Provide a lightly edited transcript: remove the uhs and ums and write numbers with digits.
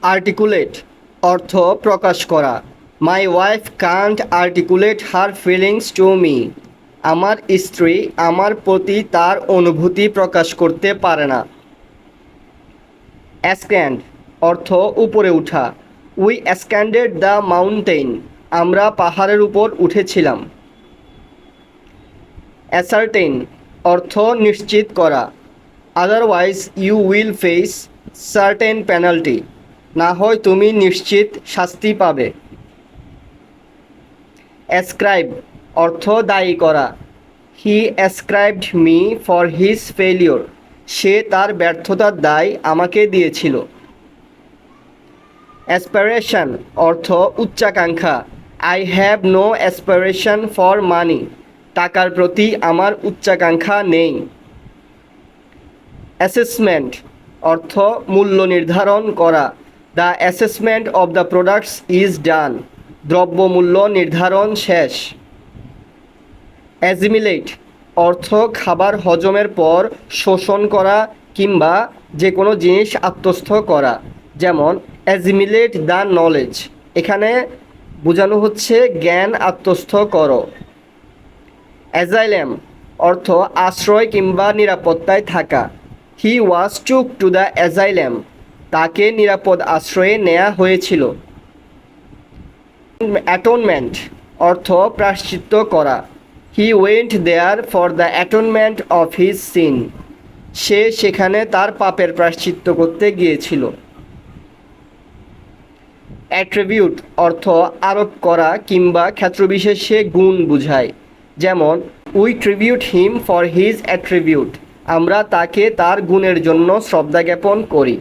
Articulate অর্থ প্রকাশ করা। My wife can't articulate her feelings to me. আমার স্ত্রী আমার প্রতি তার অনুভূতি প্রকাশ করতে পারে না। অ্যাসক্যান্ড অর্থ উপরে ওঠা। We ascended the mountain. আমরা পাহাড়ের উপর উঠেছিলাম। অ্যাসার্টেন অর্থ নিশ্চিত করা। Otherwise you will face certain penalty. না হয় তুমি নিশ্চিত শাস্তি পাবে। অ্যাসক্রাইব অর্থ দায়ী করা। He ascribed me for his failure. সে তার ব্যর্থতার দায় আমাকে দিয়েছিল। অ্যাসপিরেশন অর্থ উচ্চাকাঙ্ক্ষা। I have no aspiration for money. টাকার প্রতি আমার উচ্চাকাঙ্ক্ষা নেই। অ্যাসেসমেন্ট অর্থ মূল্য নির্ধারণ করা। The assessment of the products is done. দ্রব্যমূল্য নির্ধারণ শেষ। অ্যাজিমিলেট অর্থ খাবার হজমের পর শোষণ করা কিংবা যে কোনো জিনিস আত্মস্থ করা। যেমন অ্যাজিমিলেট দ্য নলেজ, এখানে বোঝানো হচ্ছে জ্ঞান আত্মস্থ করো। অ্যাজাইলাম অর্থ আশ্রয় কিংবা নিরাপত্তায় থাকা। He was took to the asylum. তাকে নিরাপদ আশ্রয়ে নেওয়া হয়েছিল। অ্যাটোনমেন্ট অর্থ প্রায়শ্চিত্ত করা। He went there for the atonement of his sin. সে সেখানে তার পাপের প্রায়শ্চিত্ত করতে গিয়েছিল। অ্যাট্রিবিউট অর্থ আরোপ করা কিংবা ক্ষেত্রবিশেষে গুণ বোঝায়। যেমন we tribute him for his attribute. আমরা তাকে তার গুণের জন্য শ্রদ্ধা জ্ঞাপন করি।